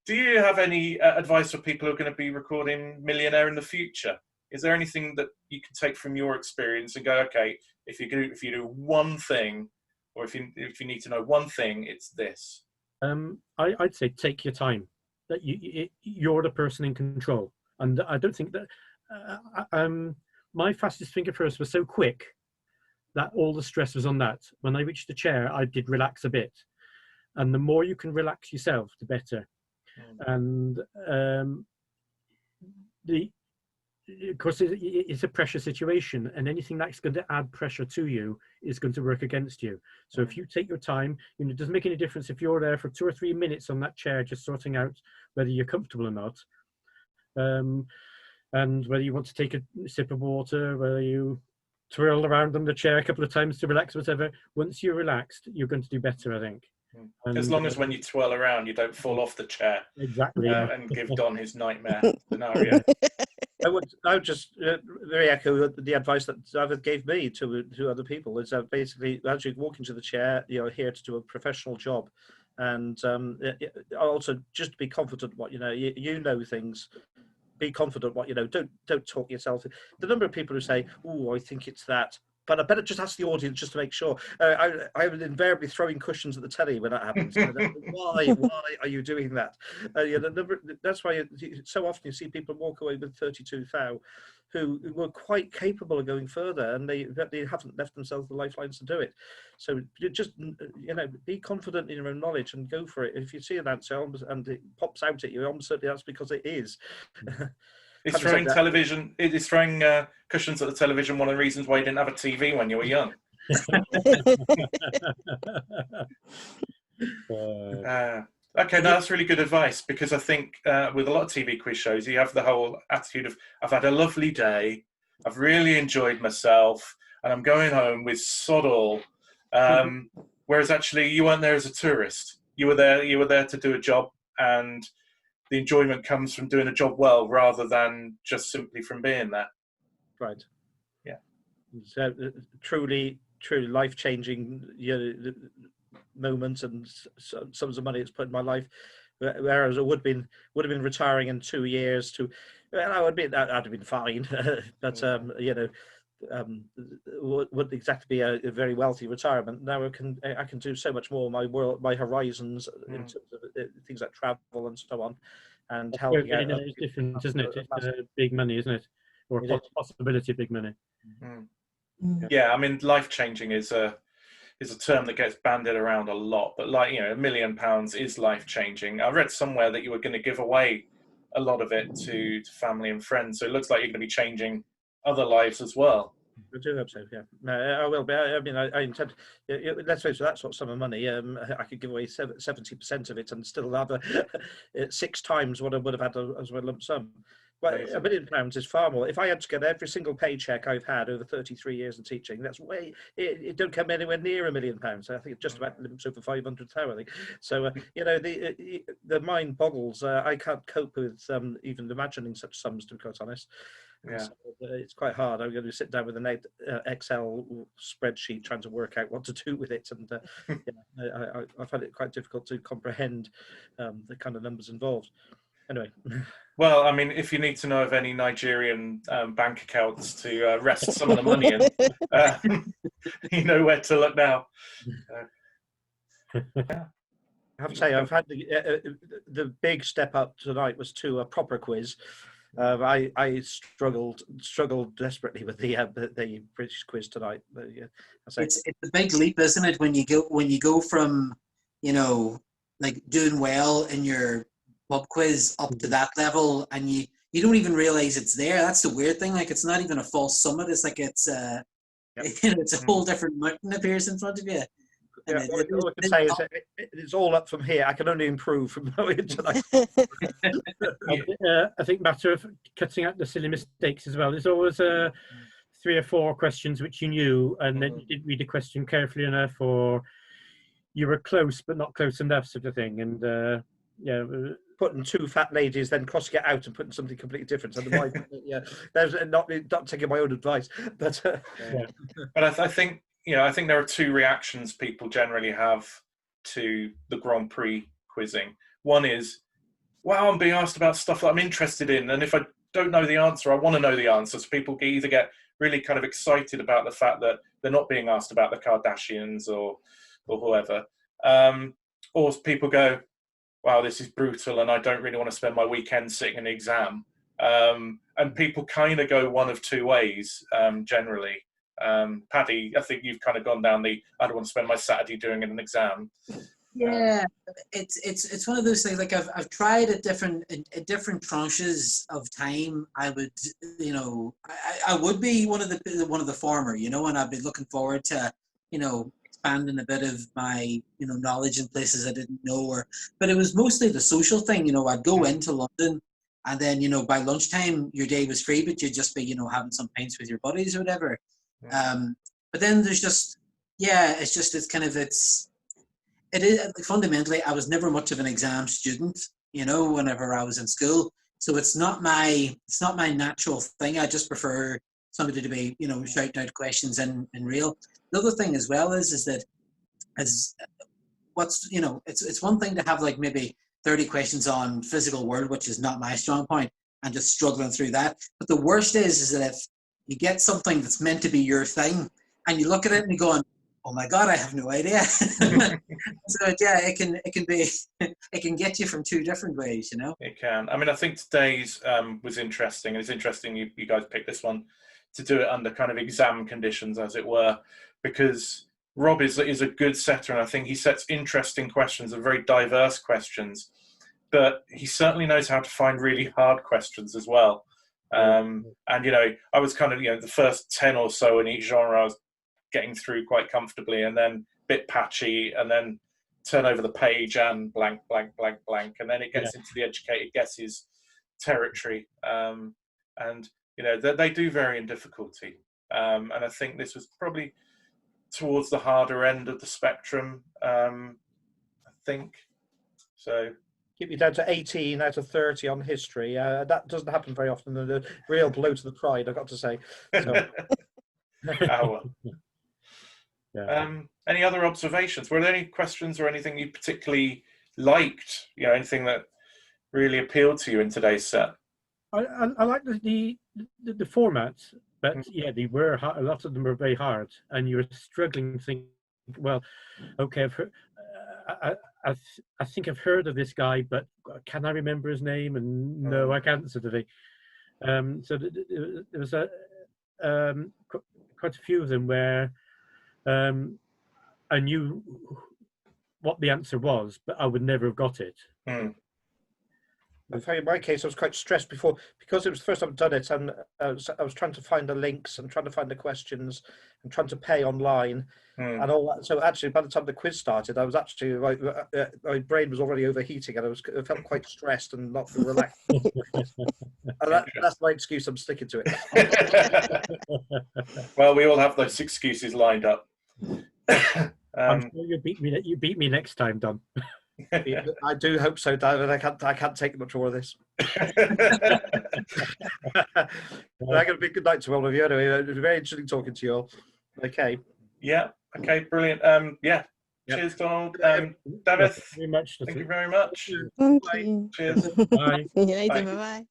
Do you have any advice for people who are going to be recording Millionaire in the future? Is there anything that you can take from your experience and go, okay, if you do one thing, or if you need to know one thing, it's this? I'd say take your time. That you're the person in control, and I don't think that my fastest finger first was so quick that all the stress was on that. When I reached the chair, I did relax a bit. And the more you can relax yourself, the better. And of course, it's a pressure situation, and anything that's going to add pressure to you is going to work against you. So if you take your time, it doesn't make any difference if you're there for 2 or 3 minutes on that chair, just sorting out whether you're comfortable or not, and whether you want to take a sip of water, whether you twirl around on the chair a couple of times to relax, whatever. Once you're relaxed, you're going to do better, I think. As long as when you twirl around, you don't fall off the chair. Exactly. And give Don his nightmare scenario. I would just very echo the advice that Davyth gave me to other people. Is basically, as you walk into the chair, you're here to do a professional job, and also just be confident what you know. You know things. Be confident what you know. Don't talk yourself. The number of people who say, "Oh, I think it's that." But I better just ask the audience just to make sure. I would invariably throwing cushions at the telly when that happens. Why are you doing that? That's why so often you see people walk away with 32 thou who were quite capable of going further, and they haven't left themselves the lifelines to do it. So you just be confident in your own knowledge and go for it. If you see an answer and it pops out at you, almost certainly that's because it is. Is throwing television? Is throwing cushions at the television one of the reasons why you didn't have a TV when you were young? Okay, no, that's really good advice, because I think with a lot of TV quiz shows, you have the whole attitude of, I've had a lovely day, I've really enjoyed myself, and I'm going home with sod all. Whereas actually, you weren't there as a tourist. You were there to do a job, and the enjoyment comes from doing a job well, rather than just simply from being there. Right. Yeah. So truly life-changing moments and sums of money it's put in my life. Whereas it would have been retiring in 2 years. I'd have been fine, but wouldn't exactly be a very wealthy retirement. Now I can do so much more. My horizons in terms of things like travel and so on, and helping out. It's different, isn't it? It's big money, isn't it? Or possibility of big money. Yeah, I mean, life changing is a term that gets bandied around a lot, but like, £1 million is life changing. I read somewhere that you were going to give away a lot of it to family and friends, so it looks like you're going to be changing other lives as well. I do hope so. Yeah, I will be. I mean, I intend. Let's face it, that sort of sum of money. I could give away 70% of it and still have 6 times what I would have had as a lump sum. Well, £1 million is far more. If I had to get every single paycheck I've had over 33 years of teaching, that's way. It don't come anywhere near £1 million. I think it just about limits over 500,000. I think so. The mind boggles. I can't cope with even imagining such sums, to be quite honest. Yeah, so it's quite hard. I'm going to sit down with an Excel spreadsheet trying to work out what to do with it, and I find it quite difficult to comprehend the kind of numbers involved. Anyway. Well, I mean, if you need to know of any Nigerian bank accounts to rest some of the money in, you know where to look now. I have to say, I've had the big step up tonight was to a proper quiz. I struggled desperately with the British quiz tonight. It's a big leap, isn't it? When you go from like doing well in your pub quiz up to that level, and you don't even realize it's there. That's the weird thing. Like, it's not even a false summit. It's like it's it's a whole different mountain appears in front of you. Yeah, all I can say is it's all up from here. I can only improve from now tonight. I think matter of cutting out the silly mistakes as well. There's always 3 or 4 questions which you knew, and then you didn't read the question carefully enough, or you were close but not close enough, sort of thing. And putting 2 fat ladies, then crossing it out and putting something completely different. Otherwise, there's not taking my own advice. But but I think. I think there are 2 reactions people generally have to the Grand Prix quizzing. One is, wow, I'm being asked about stuff that I'm interested in, and if I don't know the answer, I want to know the answer. So people either get really kind of excited about the fact that they're not being asked about the Kardashians or whoever, or people go, wow, this is brutal, and I don't really want to spend my weekend sitting an exam. And people kind of go one of 2 ways, generally. Paddy, I think you've kind of gone down the I don't want to spend my Saturday doing an exam. Yeah, it's one of those things. Like I've tried at different tranches of time. I would I would be one of the former, and I'd be looking forward to expanding a bit of my knowledge in places I didn't know, but it was mostly the social thing. I'd go into London, and then by lunchtime your day was free, but you'd just be having some pints with your buddies or whatever. But then there's just it is fundamentally, I was never much of an exam student, whenever I was in school. So it's not my natural thing. I just prefer somebody to be, shouting out questions in real. The other thing as well is that it's one thing to have like maybe 30 questions on physical world, which is not my strong point, and just struggling through that. But the worst is that if you get something that's meant to be your thing, and you look at it and you're going, "Oh my God, I have no idea." So yeah, it can get you from 2 different ways, It can. I mean, I think today's was interesting. It's interesting you guys picked this one to do it under kind of exam conditions, as it were, because Rob is a good setter, and I think he sets interesting questions and very diverse questions. But he certainly knows how to find really hard questions as well. And I was kind of the first 10 or so in each genre I was getting through quite comfortably, and then a bit patchy, and then turn over the page and blank, blank, blank, blank, and then it gets into the educated guesses territory. And they do vary in difficulty, and I think this was probably towards the harder end of the spectrum. I think so. Keep you down to 18 out of 30 on history. That doesn't happen very often. The real blow to the pride, I've got to say. So. Any other observations? Were there any questions or anything you particularly liked? Anything that really appealed to you in today's set? I like the formats, but they were hard. A lot of them were very hard, and you were struggling to think, well, okay, I've heard, I think I've heard of this guy, but can I remember his name? And no, I can't, sort of thing. So there was quite a few of them where I knew what the answer was, but I would never have got it. In my case, I was quite stressed before, because it was the first time I'd done it, and I was trying to find the links and trying to find the questions and trying to pay online and all that. So actually, by the time the quiz started, I was actually my brain was already overheating, and I felt quite stressed and not relaxed. And that's my excuse. I'm sticking to it. Well, we all have those excuses lined up. I'm sure you beat me next time, Don. I do hope so, David. I can't take much more of this. I'm going to be good night to all of you. Anyway, it was very interesting talking to you all. Okay. Yeah. Okay. Brilliant. Cheers, Donald. Davyth, very much. Thank you very much. Thank you. Cheers. Bye. See you later. Bye. Bye-bye.